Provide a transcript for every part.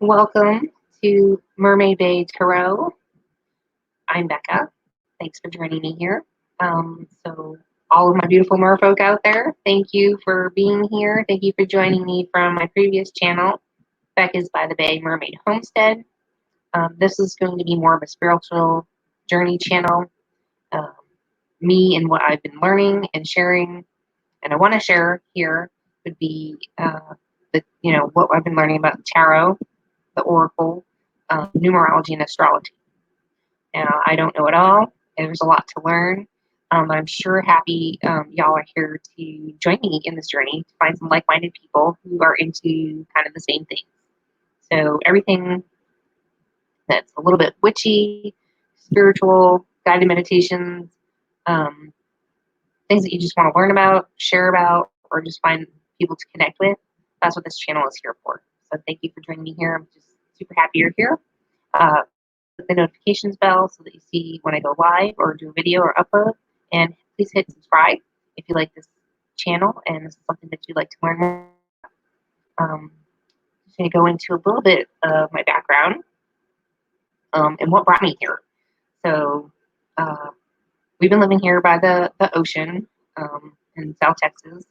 Welcome to Mermaid Bay Tarot. I'm Becca. Thanks for joining me here. So all of my beautiful merfolk out there, thank you for being here. Thank you for joining me from my previous channel, Becca's by the Bay Mermaid Homestead. This is going to be more of a spiritual journey channel. Um, me and what I've been learning and sharing, and I want to share here would be what I've been learning about tarot, the oracle, numerology, and astrology. I don't know it all, and there's a lot to learn. I'm sure happy y'all are here to join me in this journey to find some like-minded people who are into kind of the same things. So everything that's a little bit witchy, spiritual, guided meditations, um, things that you just want to learn about, share about, or just find people to connect with. That's what this channel is here for. So thank you for joining me here. I'm just super happy you're here. Click the notifications bell so that you see when I go live or do a video or upload. And please hit subscribe if you like this channel and this is something that you'd like to learn more. I'm just going to go into a little bit of my background and what brought me here. So we've been living here by the ocean in South Texas,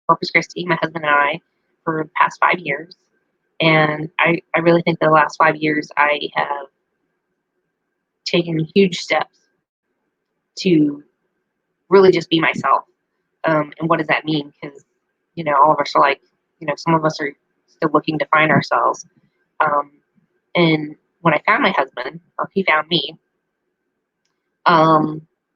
Corpus Christi, my husband and I, for the past 5 years. And I really think the last 5 years I have taken huge steps to really just be myself. And what does that mean? Because, all of us are like, some of us are still looking to find ourselves. And when I found my husband, or he found me,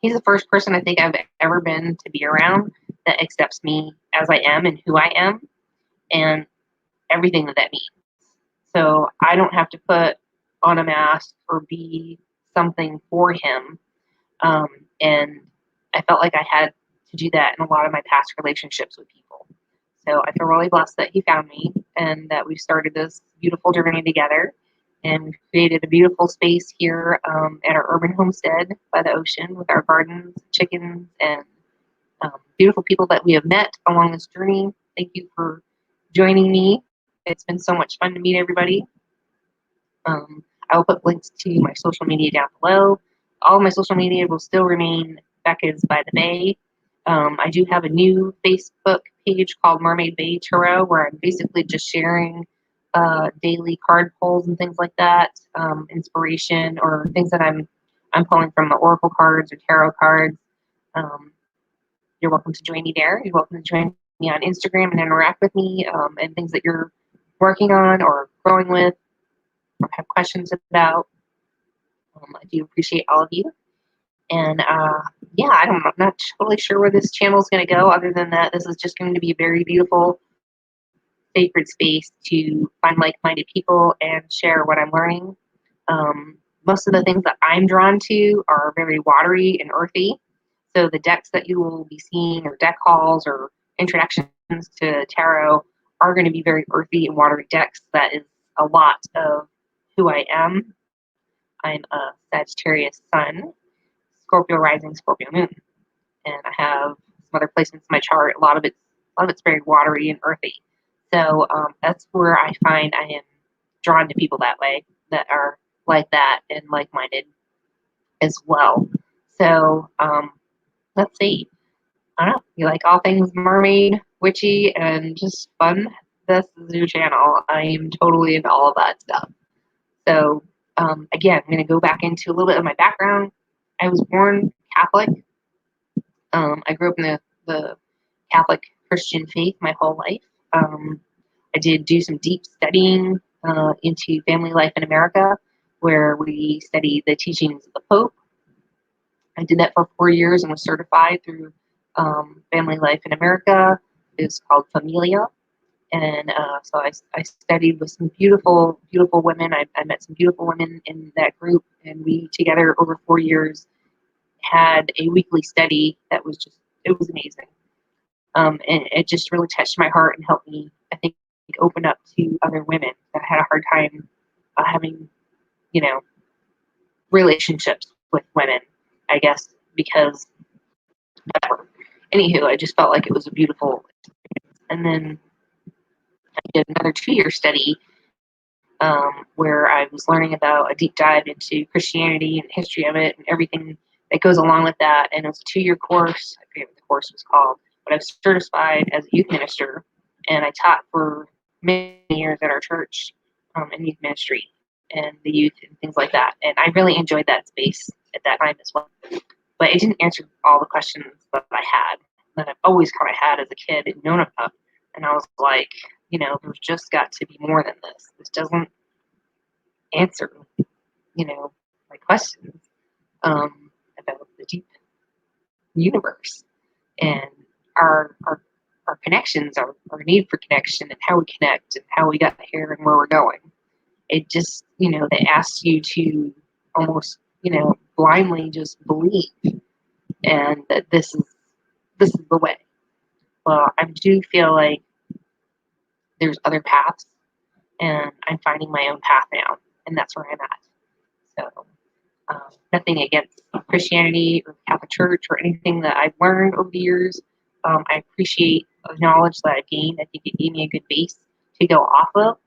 he's the first person I think I've ever been to be around that accepts me as I am and who I am and everything that means. So I don't have to put on a mask or be something for him. And I felt like I had to do that in a lot of my past relationships with people. So I feel really blessed that he found me and that we started this beautiful journey together and created a beautiful space here at our urban homestead by the ocean with our gardens, chickens, and beautiful people that we have met along this journey. Thank you for joining me. It's been so much fun to meet everybody. I will put links to my social media down below. All of my social media will still remain Becca's by the Bay. I do have a new Facebook page called Mermaid Bay Tarot where I'm basically just sharing daily card pulls and things like that, inspiration or things that I'm pulling from the oracle cards or tarot cards. You're welcome to join me there. You're welcome to join me on Instagram and interact with me and things that you're working on or growing with or have questions about. I do appreciate all of you. And yeah, I'm not totally sure where this channel is going to go other than that this is just going to be a very beautiful, sacred space to find like-minded people and share what I'm learning. Most of the things that I'm drawn to are very watery and earthy. So the decks that you will be seeing or deck hauls or introductions to tarot are going to be very earthy and watery decks. That is a lot of who I am. I'm a Sagittarius sun, Scorpio rising, Scorpio moon, and I have some other placements in my chart. A lot of it's very watery and earthy. So that's where I find I am drawn to people that way, that are like that and like-minded as well. So let's see. I don't know. You like all things mermaid, witchy, and just fun? This is your channel. I am totally into all of that stuff. So again, I'm going to go back into a little bit of my background. I was born Catholic. I grew up in the Catholic Christian faith my whole life. I did do some deep studying into family life in America, where we studied the teachings of the Pope. I did that for 4 years and was certified through Family Life in America. It's called Familia. And so I studied with some beautiful, beautiful women. I met some beautiful women in that group, and we together over 4 years had a weekly study that was it was amazing. And it just really touched my heart and helped me, I think, open up to other women that had a hard time having, relationships with women, I guess, because whatever. Anywho, I just felt like it was a beautiful experience. And then I did another 2-year study where I was learning about a deep dive into Christianity and the history of it and everything that goes along with that. And it was a 2-year course. I forget what the course was called, but I was certified as a youth minister, and I taught for many years at our church in youth ministry and the youth and things like that. And I really enjoyed that space at that time as well. But it didn't answer all the questions that I had, that I've always kind of had as a kid and known about. And I was like, there's just got to be more than this. This doesn't answer, my questions about the deep universe and our connections, our need for connection, and how we connect and how we got here and where we're going. It just, they ask you to almost, blindly just believe, and that this is the way. Well, I do feel like there's other paths, and I'm finding my own path now, and that's where I'm at. So, nothing against Christianity or Catholic Church or anything that I've learned over the years. I appreciate the knowledge that I've gained. I think it gave me a good base to go off of.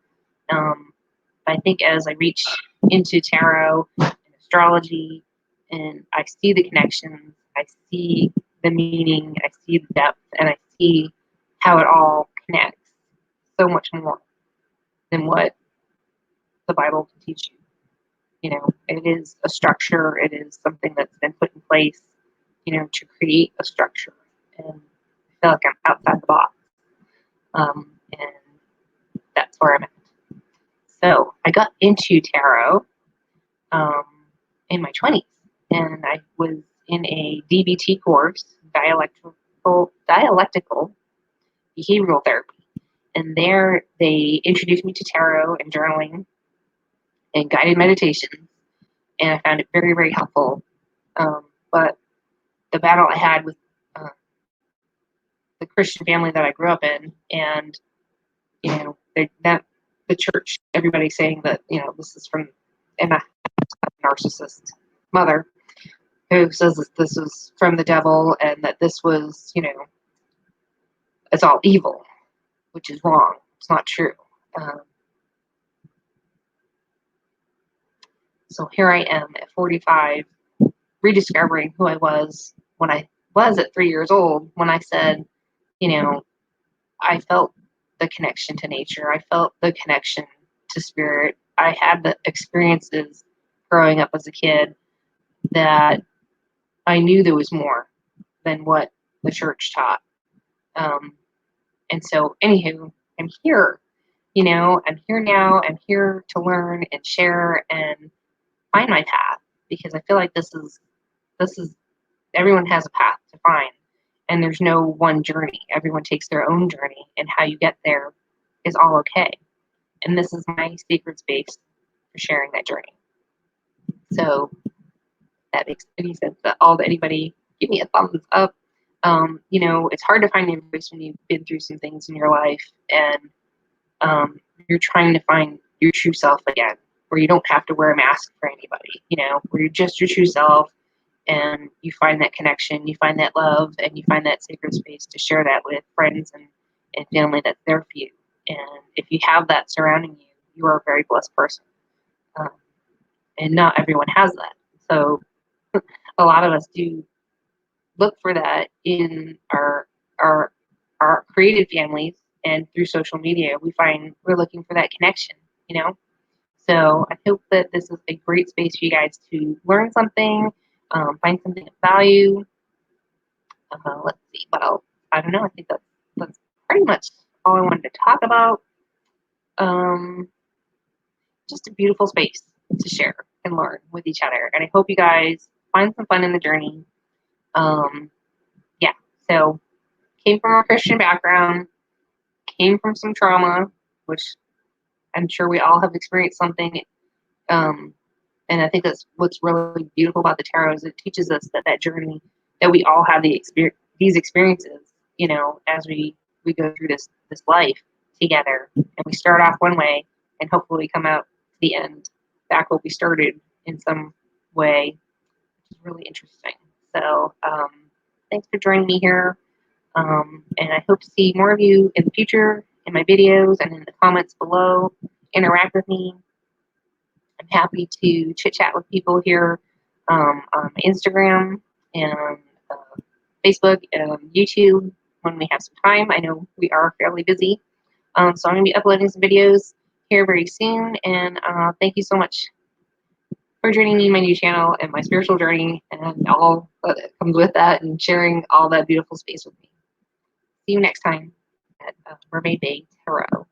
I think as I reach into tarot and astrology, and I see the connections, I see the meaning, I see the depth, and I see how it all connects so much more than what the Bible can teach you. It is a structure. It is something that's been put in place, to create a structure. And I feel like I'm outside the box. And that's where I'm at. So I got into tarot in my 20s, and I was in a DBT course, dialectical behavioral therapy. And there they introduced me to tarot and journaling and guided meditation, and I found it very, very helpful. But the battle I had with the Christian family that I grew up in, and the church, everybody saying that this is from a narcissist mother who says that this was from the devil and that this was it's all evil, which is wrong. It's not true. So here I am at 45, rediscovering who I was when I was at 3 years old, when I said, I felt the connection to nature. I felt the connection to spirit. I had the experiences growing up as a kid that I knew there was more than what the church taught. And so, anywho, I'm here. I'm here now. I'm here to learn and share and find my path, because I feel like this is everyone has a path to find, and there's no one journey. Everyone takes their own journey, and how you get there is all okay. And this is my sacred space for sharing that journey. So that makes any sense at all to anybody, give me a thumbs up. It's hard to find your voice when you've been through some things in your life, and you're trying to find your true self again, where you don't have to wear a mask for anybody, where you're just your true self, and you find that connection, you find that love, and you find that sacred space to share that with friends and family that's there for you. And if you have that surrounding you, you are a very blessed person. And not everyone has that. So a lot of us do look for that in our creative families, and through social media, we're looking for that connection, So I hope that this is a great space for you guys to learn something, find something of value. Let's see what else. I don't know. I think that's pretty much all I wanted to talk about. Just a beautiful space to share and learn with each other, and I hope you guys find some fun in the journey. Yeah. So came from a Christian background, came from some trauma, which I'm sure we all have experienced something. And I think that's what's really beautiful about the tarot, is it teaches us that journey, that we all have these experiences, as we go through this life together, and we start off one way, and hopefully we come out to the end back where we started in some way, which is really interesting. So thanks for joining me here. And I hope to see more of you in the future in my videos and in the comments below. Interact with me. happy to chit chat with people here on Instagram and uh, Facebook and YouTube when we have some time. I know we are fairly busy. So I'm going to be uploading some videos here very soon. And thank you so much for joining me in my new channel and my spiritual journey and all that comes with that and sharing all that beautiful space with me. See you next time at Mermaid Bay Tarot.